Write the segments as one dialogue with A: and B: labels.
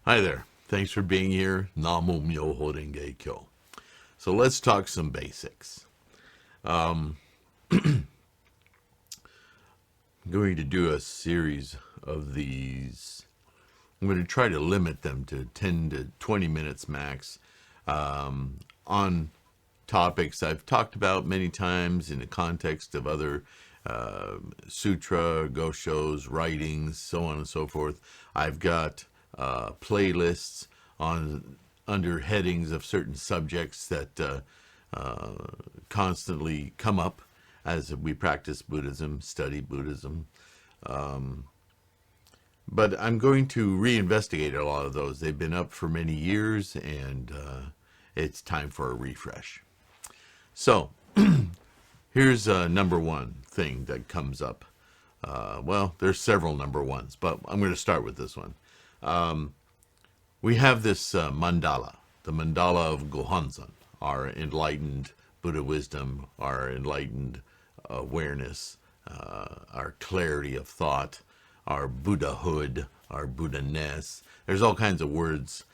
A: Hi there. Thanks for being here. Namo Myoho Renge Kyo. So let's talk some basics. I'm going to do a series of these. I'm going to try to limit them to 10 to 20 minutes max on topics I've talked about many times in the context of other sutra, goshos, writings, so on and so forth. I've got playlists on under headings of certain subjects that constantly come up as we practice Buddhism, study Buddhism. But I'm going to reinvestigate a lot of those. They've been up for many years, and it's time for a refresh. So, here's number one thing that comes up. Well, there's several number ones, but I'm going to start with this one. We have this mandala, the mandala of Gohonzon, our enlightened Buddha wisdom, our enlightened awareness, our clarity of thought, our Buddhahood, our Buddha-ness. There's all kinds of words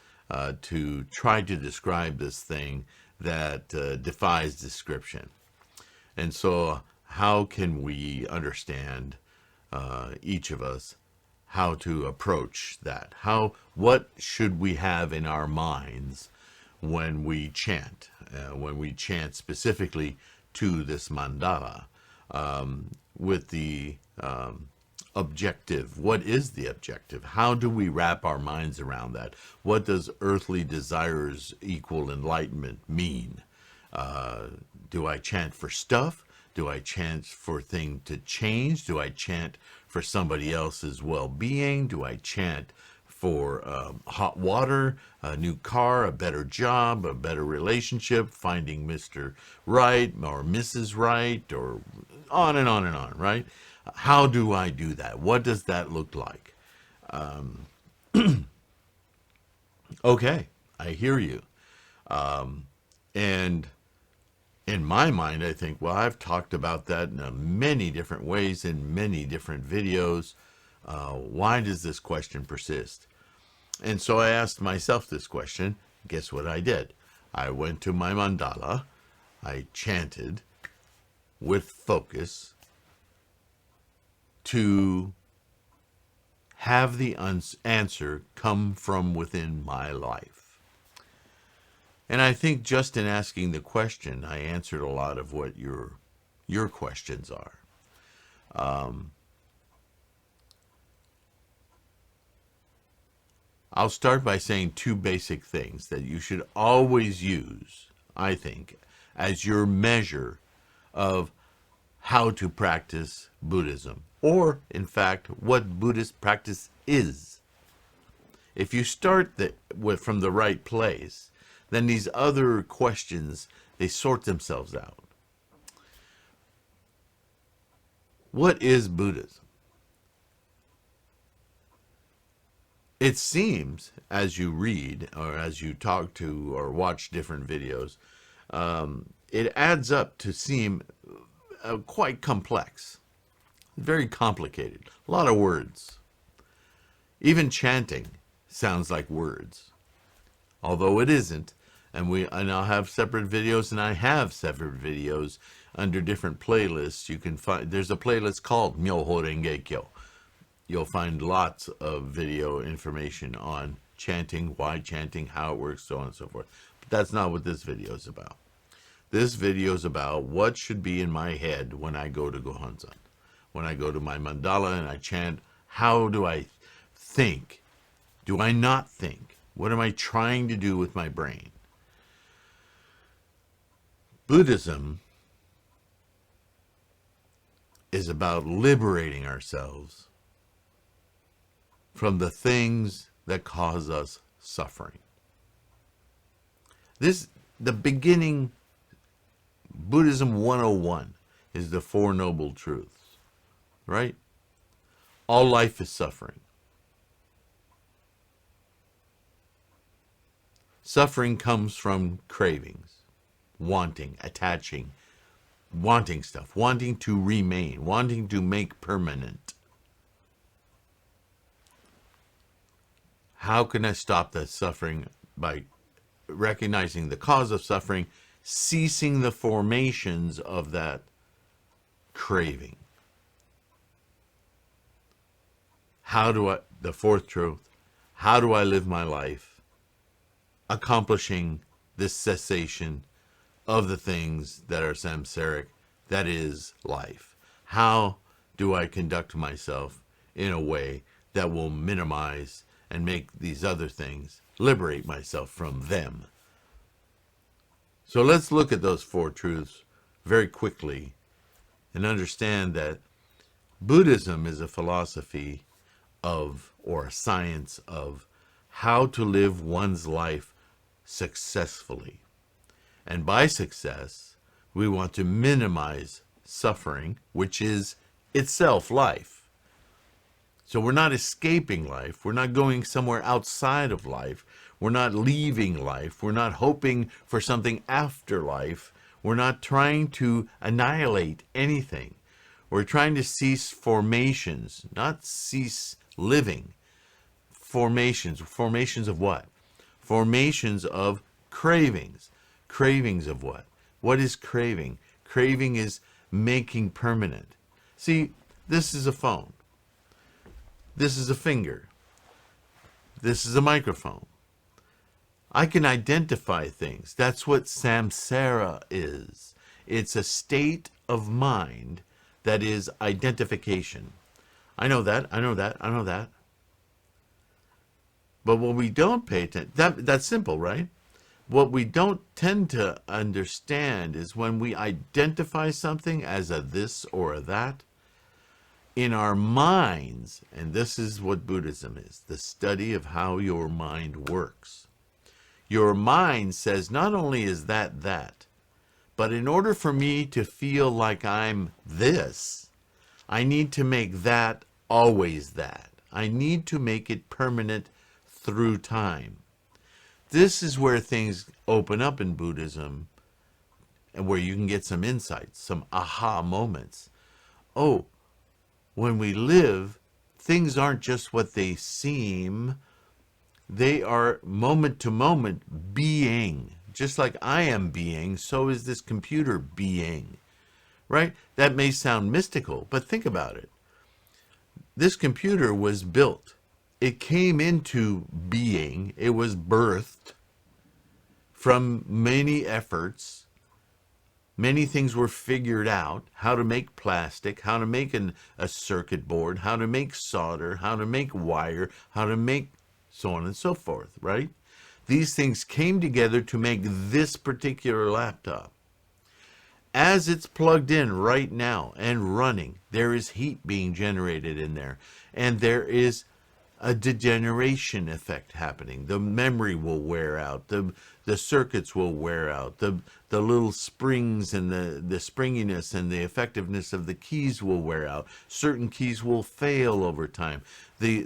A: to try to describe this thing that defies description. And so how can we understand, each of us, how to approach that? What should we have in our minds when we chant specifically to this mandala, with the objective? What is the objective? How do we wrap our minds around that? What does earthly desires equal enlightenment mean? Do I chant for stuff? Do I chant for things to change? Do I chant for somebody else's well-being? Do I chant for hot water, a new car, a better job, a better relationship, finding Mr. Right or Mrs. Right, or on and on and on, right? How do I do that? What does that look like? Okay, I hear you. And in my mind, I think, well, I've talked about that in many different ways in many different videos. Why does this question persist? And so I asked myself this question. Guess what I did? I went to my mandala. I chanted with focus to have the answer come from within my life. And I think just in asking the question, I answered a lot of what your questions are. I'll start by saying two basic things that you should always use, I think, as your measure of how to practice Buddhism, or, in fact, what Buddhist practice is. If you start from the right place, then these other questions, they sort themselves out. What is Buddhism? It seems, as you read, or as you talk to or watch different videos, it adds up to seem quite complex, very complicated, a lot of words. Even chanting sounds like words, although it isn't. And I'll have separate videos, and I have separate videos under different playlists. You can find, there's a playlist called Myoho Renge Kyo. You'll find lots of video information on chanting, why chanting, how it works, so on and so forth. But that's not what this video is about. This video is about what should be in my head when I go to Gohonzon. When I go to my mandala and I chant, how do I think? Do I not think? What am I trying to do with my brain? Buddhism is about liberating ourselves from the things that cause us suffering. The beginning, Buddhism 101 is the Four Noble Truths, right? All life is suffering. Suffering comes from cravings, wanting, attaching, wanting stuff, wanting to remain, wanting to make permanent. How can I stop that suffering? By recognizing the cause of suffering, ceasing the formations of that craving. The fourth truth, how do I live my life accomplishing this cessation of the things that are samsaric, that is life? How do I conduct myself in a way that will minimize and make these other things, liberate myself from them? So let's look at those four truths very quickly and understand that Buddhism is a philosophy of, or a science of, how to live one's life successfully. And by success, we want to minimize suffering, which is itself life. So we're not escaping life. We're not going somewhere outside of life. We're not leaving life. We're not hoping for something after life. We're not trying to annihilate anything. We're trying to cease formations, not cease living. Formations. Formations of what? Formations of cravings. Cravings of what? What is craving? Craving is making permanent. See, this is a phone. This is a finger. This is a microphone. I can identify things. That's what samsara is. It's a state of mind that is identification. I know that, I know that, I know that. But what we don't pay attention, that's simple, right? What we don't tend to understand is when we identify something as a this or a that, in our minds, and this is what Buddhism is, the study of how your mind works. Your mind says not only is that, but in order for me to feel like I'm this, I need to make that always that. I need to make it permanent through time. This is where things open up in Buddhism and where you can get some insights, some aha moments. Oh, when we live, things aren't just what they seem. They are moment to moment being. Just like I am being, so is this computer being. Right? That may sound mystical, but think about it. This computer was built. It came into being. It was birthed from many efforts. Many things were figured out, how to make plastic, how to make a circuit board, how to make solder, how to make wire, how to make so on and so forth, right? These things came together to make this particular laptop. As it's plugged in right now and running, there is heat being generated in there, and there is a degeneration effect happening. The memory will wear out. The circuits will wear out. The little springs and the springiness and the effectiveness of the keys will wear out. Certain keys will fail over time. The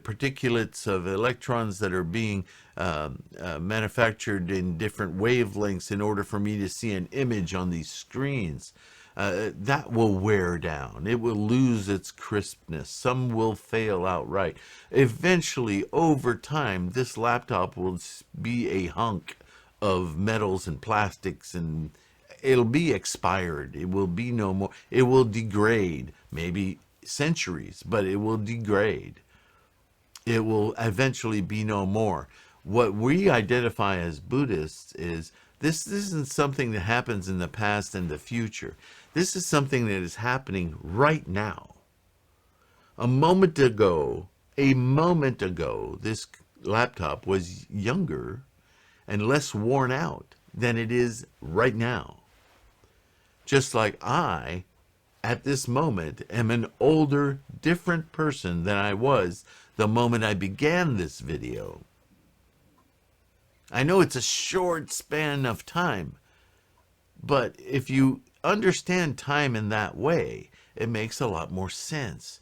A: particulates of electrons that are being manufactured in different wavelengths in order for me to see an image on these screens. That will wear down. It will lose its crispness. Some will fail outright. Eventually, over time, this laptop will be a hunk of metals and plastics, and it'll be expired. It will be no more. It will degrade, maybe centuries, but it will degrade. It will eventually be no more. What we identify as Buddhists is this isn't something that happens in the past and the future. This is something that is happening right now. A moment ago, this laptop was younger and less worn out than it is right now. Just like I, at this moment, am an older, different person than I was the moment I began this video. I know it's a short span of time, but if you understand time in that way, it makes a lot more sense.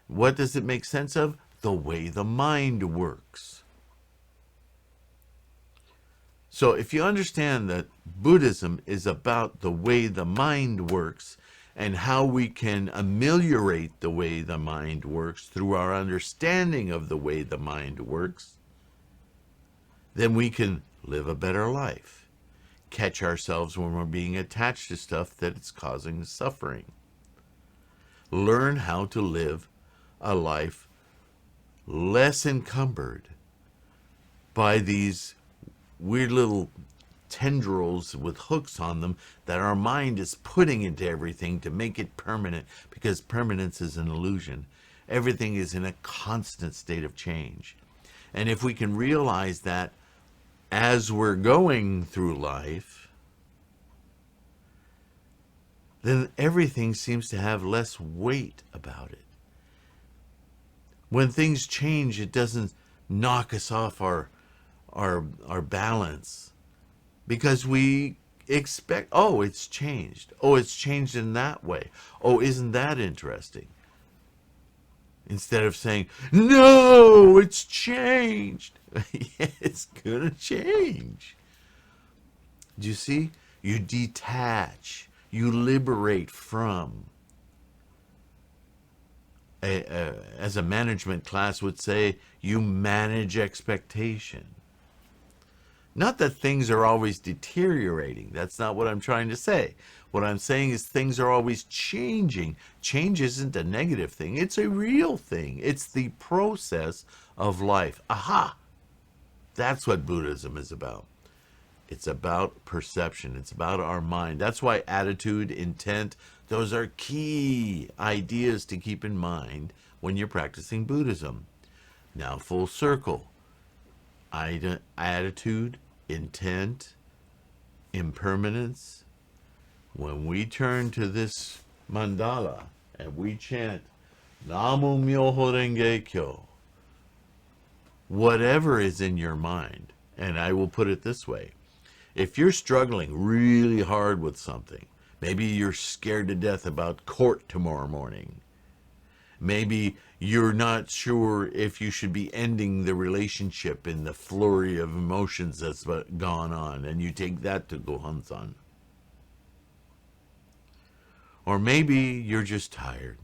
A: What does it make sense of? The way the mind works. So if you understand that Buddhism is about the way the mind works and how we can ameliorate the way the mind works through our understanding of the way the mind works, then we can live a better life. Catch ourselves when we're being attached to stuff that it's causing suffering. Learn how to live a life less encumbered by these weird little tendrils with hooks on them that our mind is putting into everything to make it permanent, because permanence is an illusion. Everything is in a constant state of change. And if we can realize that as we're going through life, then everything seems to have less weight about it. When things change, it doesn't knock us off our balance, because we expect, oh, it's changed. Oh, it's changed in that way. Oh, isn't that interesting? Instead of saying, no, it's changed. Yeah, it's gonna change. Do you see? You detach. You liberate from. As a management class would say, you manage expectation. Not that things are always deteriorating. That's not what I'm trying to say. What I'm saying is things are always changing. Change isn't a negative thing. It's a real thing. It's the process of life. Aha! That's what Buddhism is about. It's about perception. It's about our mind. That's why attitude, intent, those are key ideas to keep in mind when you're practicing Buddhism. Now, full circle. Attitude, intent, impermanence. When we turn to this mandala and we chant Namu Myoho Renge Kyo, whatever is in your mind, and I will put it this way, if you're struggling really hard with something, maybe you're scared to death about court tomorrow morning, maybe you're not sure if you should be ending the relationship in the flurry of emotions that's gone on, and you take that to Gohonzon. Or maybe you're just tired,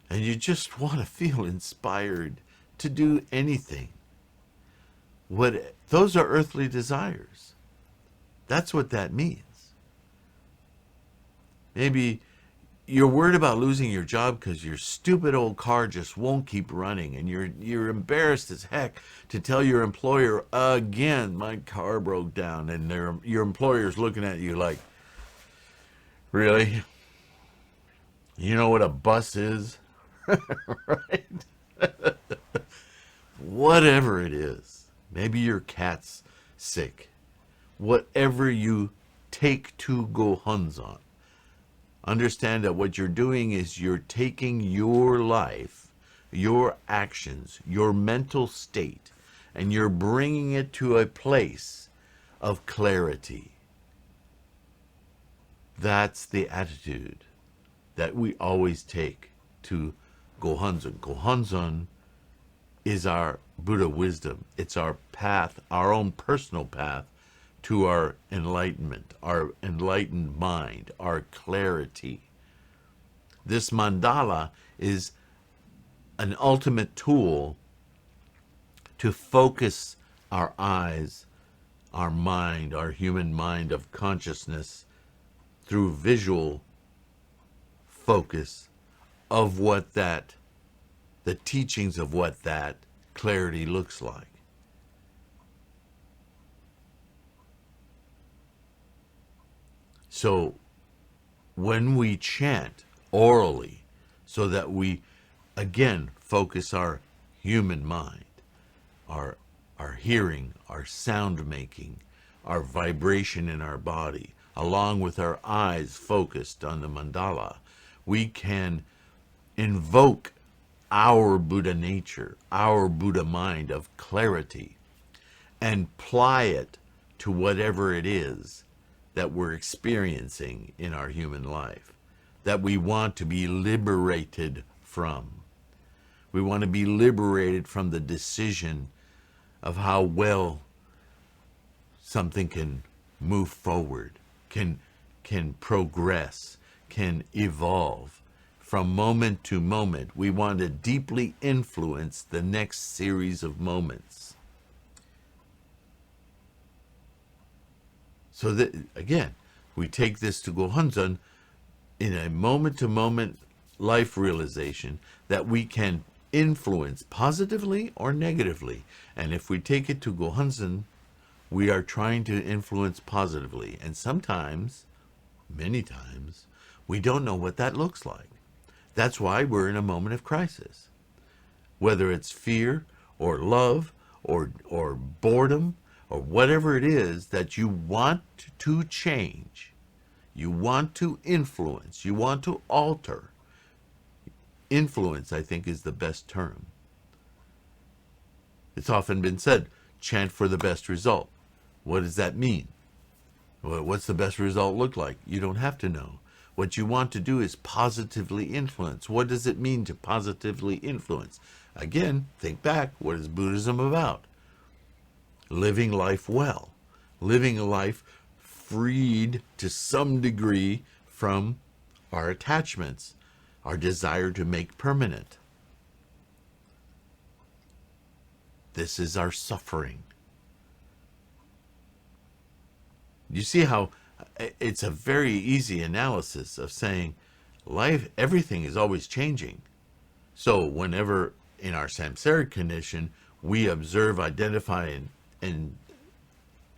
A: and you just want to feel inspired to do anything. Those are earthly desires. That's what that means. Maybe you're worried about losing your job because your stupid old car just won't keep running, and you're embarrassed as heck to tell your employer, again, my car broke down, and your employer's looking at you like, really? You know what a bus is? Right? Whatever it is. Maybe your cat's sick. Whatever you take to Gohonzon, understand that what you're doing is you're taking your life, your actions, your mental state, and you're bringing it to a place of clarity. That's the attitude that we always take to Gohonzon. Gohonzon is our Buddha wisdom. It's our path, our own personal path to our enlightenment, our enlightened mind, our clarity. This mandala is an ultimate tool to focus our eyes, our mind, our human mind of consciousness through visual focus of what the teachings of what that clarity looks like. So when we chant orally, so that we again focus our human mind, our hearing, our sound making, our vibration in our body, along with our eyes focused on the mandala, we can invoke our Buddha nature, our Buddha mind of clarity, and ply it to whatever it is that we're experiencing in our human life, that we want to be liberated from. We want to be liberated from the decision of how well something can move forward, can progress, can evolve. From moment to moment, we want to deeply influence the next series of moments. So that, again, we take this to Gohonzon in a moment-to-moment life realization that we can influence positively or negatively. And if we take it to Gohonzon, we are trying to influence positively. And sometimes, many times, we don't know what that looks like. That's why we're in a moment of crisis. Whether it's fear or love or boredom or whatever it is that you want to change, you want to influence, you want to alter. Influence, I think, is the best term. It's often been said, chant for the best result. What does that mean? Well, what's the best result look like? You don't have to know. What you want to do is positively influence. What does it mean to positively influence? Again, think back. What is Buddhism about? Living life well. Living a life freed to some degree from our attachments, our desire to make permanent. This is our suffering. You see how it's a very easy analysis of saying life, everything is always changing. So whenever in our samsaric condition, we observe, identify, and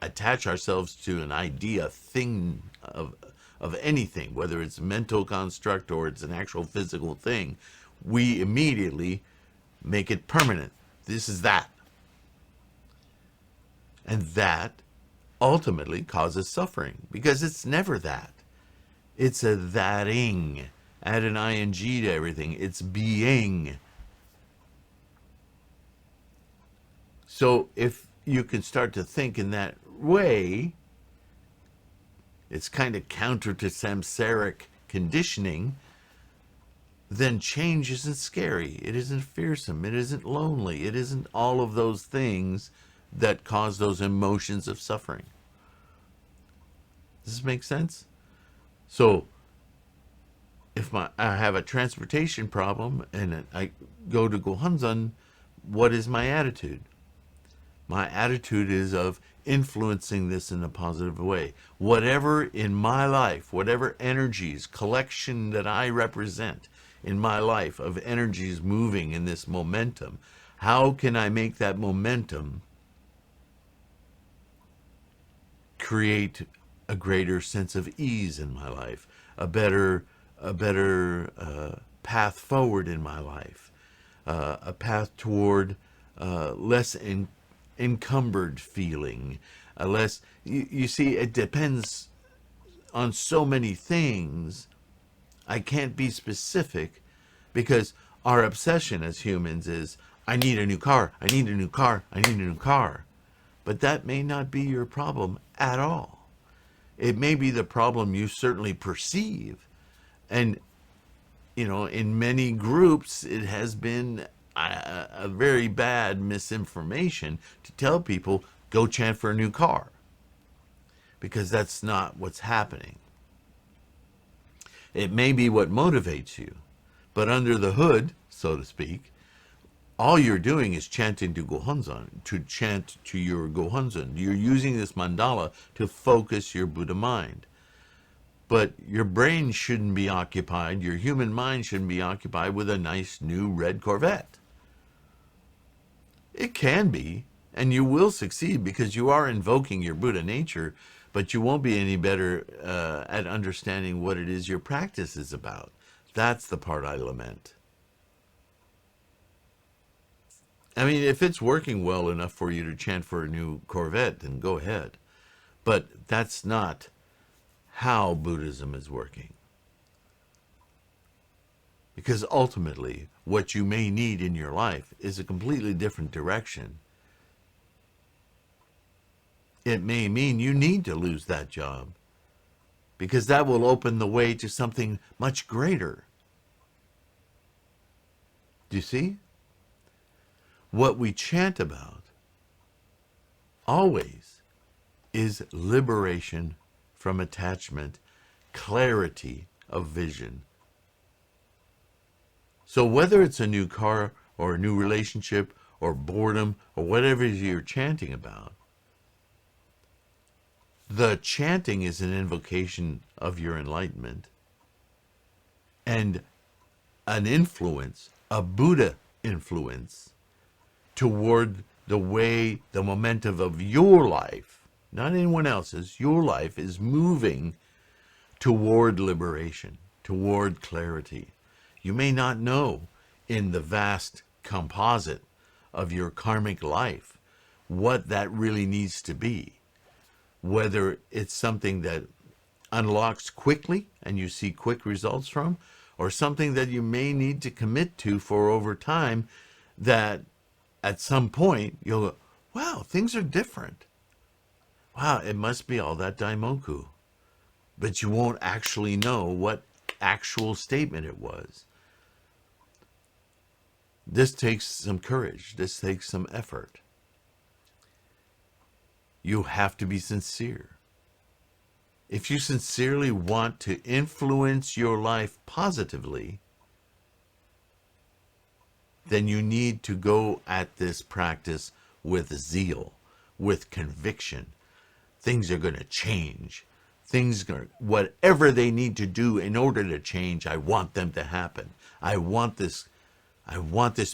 A: attach ourselves to an idea, thing of anything, whether it's a mental construct or it's an actual physical thing, we immediately make it permanent. This is that. And that ultimately causes suffering because it's never that. It's a thating. Add an ing to everything. It's being. So if you can start to think in that way, it's kind of counter to samsaric conditioning, then change isn't scary. It isn't fearsome. It isn't lonely. It isn't all of those things that cause those emotions of suffering. Does this make sense? So if I have a transportation problem and I go to Gohonzon, what is my attitude? My attitude is of influencing this in a positive way. Whatever in my life, whatever energies, collection that I represent in my life of energies moving in this momentum, how can I make that momentum create a greater sense of ease in my life, a better path forward in my life, a path toward less encumbered feeling, less. You see, it depends on so many things. I can't be specific because our obsession as humans is, I need a new car, I need a new car, I need a new car. But that may not be your problem at all. It may be the problem you certainly perceive. And, you know, in many groups, it has been a very bad misinformation to tell people, go chant for a new car. Because that's not what's happening. It may be what motivates you. But under the hood, so to speak, all you're doing is chanting to Gohonzon, to chant to your Gohonzon. You're using this mandala to focus your Buddha mind. But your brain shouldn't be occupied, your human mind shouldn't be occupied with a nice new red Corvette. It can be, and you will succeed because you are invoking your Buddha nature, but you won't be any better at understanding what it is your practice is about. That's the part I lament. I mean, if it's working well enough for you to chant for a new Corvette, then go ahead. But that's not how Buddhism is working. Because ultimately, what you may need in your life is a completely different direction. It may mean you need to lose that job, because that will open the way to something much greater. Do you see? What we chant about always is liberation from attachment, clarity of vision. So whether it's a new car or a new relationship or boredom or whatever it is you're chanting about, the chanting is an invocation of your enlightenment and an influence, a Buddha influence, toward the way the momentum of your life, not anyone else's, your life is moving toward liberation, toward clarity. You may not know in the vast composite of your karmic life what that really needs to be, whether it's something that unlocks quickly and you see quick results from, or something that you may need to commit to for over time, that at some point you'll go, wow, things are different. Wow, it must be all that daimoku. But you won't actually know what actual statement it was. This takes some courage. This takes some effort. You have to be sincere. If you sincerely want to influence your life positively, then you need to go at this practice with zeal, with conviction. Things are going to change. Whatever they need to do in order to change, I want them to happen. I want this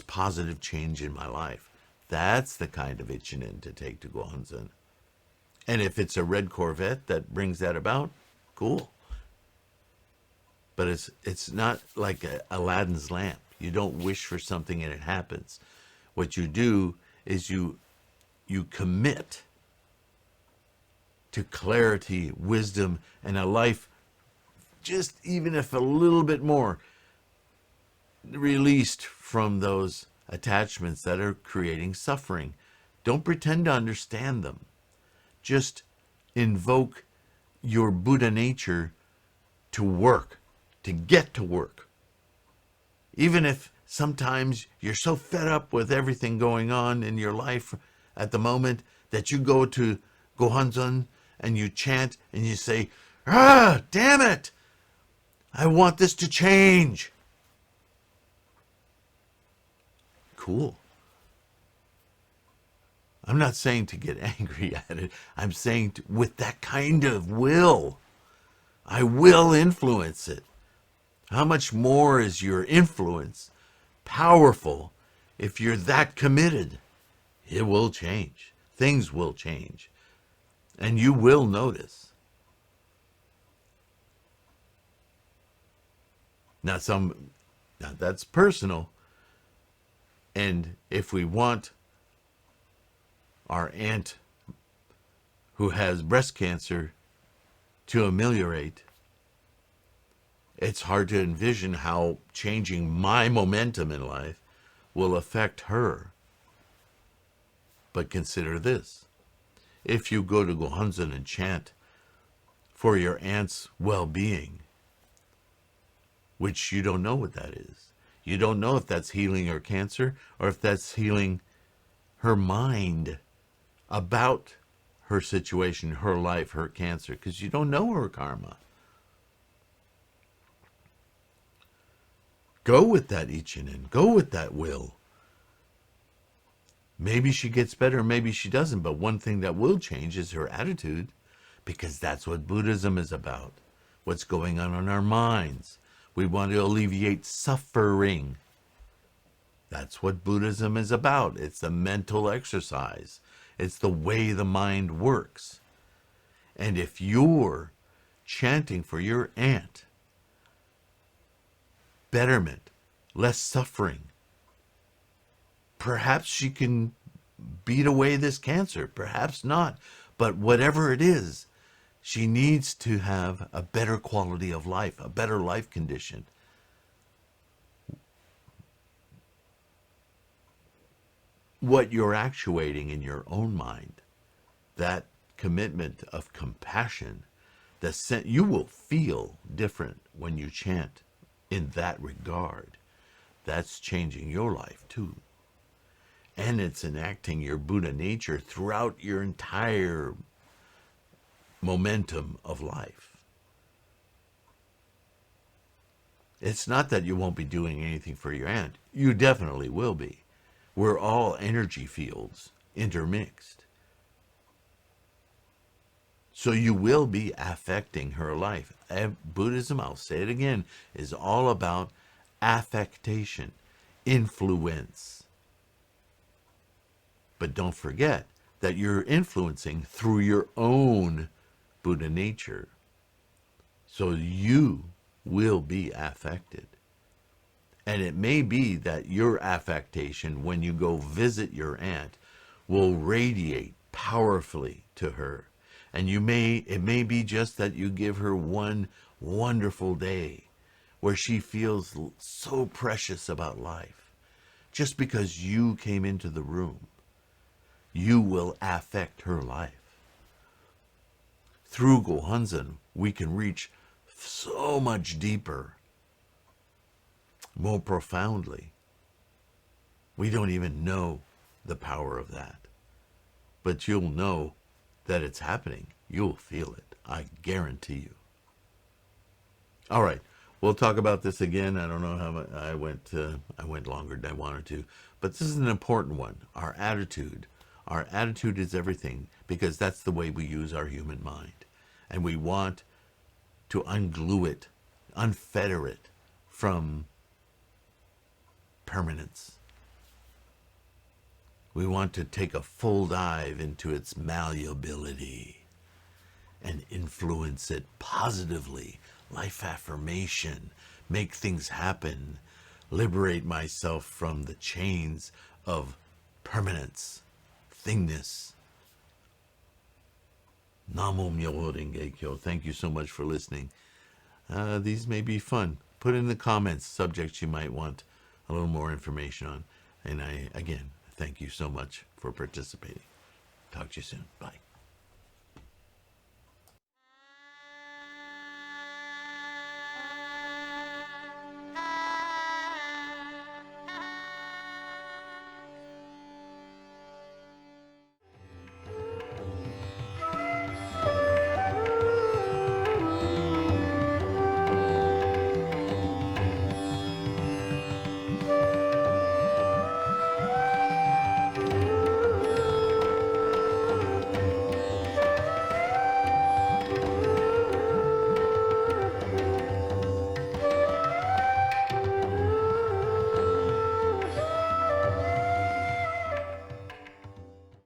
A: positive change in my life. That's the kind of ichinen to take to Gohonzon. And if it's a red Corvette that brings that about, cool. But it's not like Aladdin's lamp. You don't wish for something and it happens. What you do is you commit to clarity, wisdom, and a life, just even if a little bit more, released from those attachments that are creating suffering. Don't pretend to understand them. Just invoke your Buddha nature to work, to get to work. Even if sometimes you're so fed up with everything going on in your life at the moment that you go to Gohonzon and you chant and you say, ah, damn it, I want this to change. Cool. I'm not saying to get angry at it. I'm saying with that kind of will, I will influence it. How much more is your influence powerful if you're that committed? It will change. Things will change. And you will notice. Now that's personal. And if we want our aunt who has breast cancer to ameliorate, it's hard to envision how changing my momentum in life will affect her. But consider this. If you go to Gohonzon and chant for your aunt's well-being, which you don't know what that is. You don't know if that's healing her cancer or if that's healing her mind about her situation, her life, her cancer, because you don't know her karma. Go with that ichinen. Go with that will. Maybe she gets better, maybe she doesn't, but one thing that will change is her attitude, because that's what Buddhism is about. What's going on in our minds. We want to alleviate suffering. That's what Buddhism is about. It's a mental exercise. It's the way the mind works. And if you're chanting for your aunt, betterment, less suffering, perhaps she can beat away this cancer, perhaps not. But whatever it is, she needs to have a better quality of life, a better life condition. What you're actuating in your own mind, that commitment of compassion, you will feel different when you chant in that regard. That's changing your life too. And it's enacting your Buddha nature throughout your entire momentum of life. It's not that you won't be doing anything for your aunt. You definitely will be. We're all energy fields intermixed. So you will be affecting her life. Buddhism, I'll say it again, is all about affectation, influence. But don't forget that you're influencing through your own Buddha nature. So you will be affected. And it may be that your affectation, when you go visit your aunt, will radiate powerfully to her. And it may be just that you give her one wonderful day where she feels so precious about life. Just because you came into the room, you will affect her life. Through Gohonzon, we can reach so much deeper, more profoundly. We don't even know the power of that. But you'll know that it's happening. You'll feel it. I guarantee you. All right. We'll talk about this again. I don't know how much I went longer than I wanted to. But this is an important one. Our attitude. Our attitude is everything, because that's the way we use our human mind. And we want to unglue it, unfetter it from permanence. We want to take a full dive into its malleability and influence it positively. Life affirmation, make things happen, liberate myself from the chains of permanence, thingness. Namo Myoho Renge Kyo. Thank you so much for listening. These may be fun. Put in the comments subjects you might want a little more information on. And again, thank you so much for participating. Talk to you soon. Bye.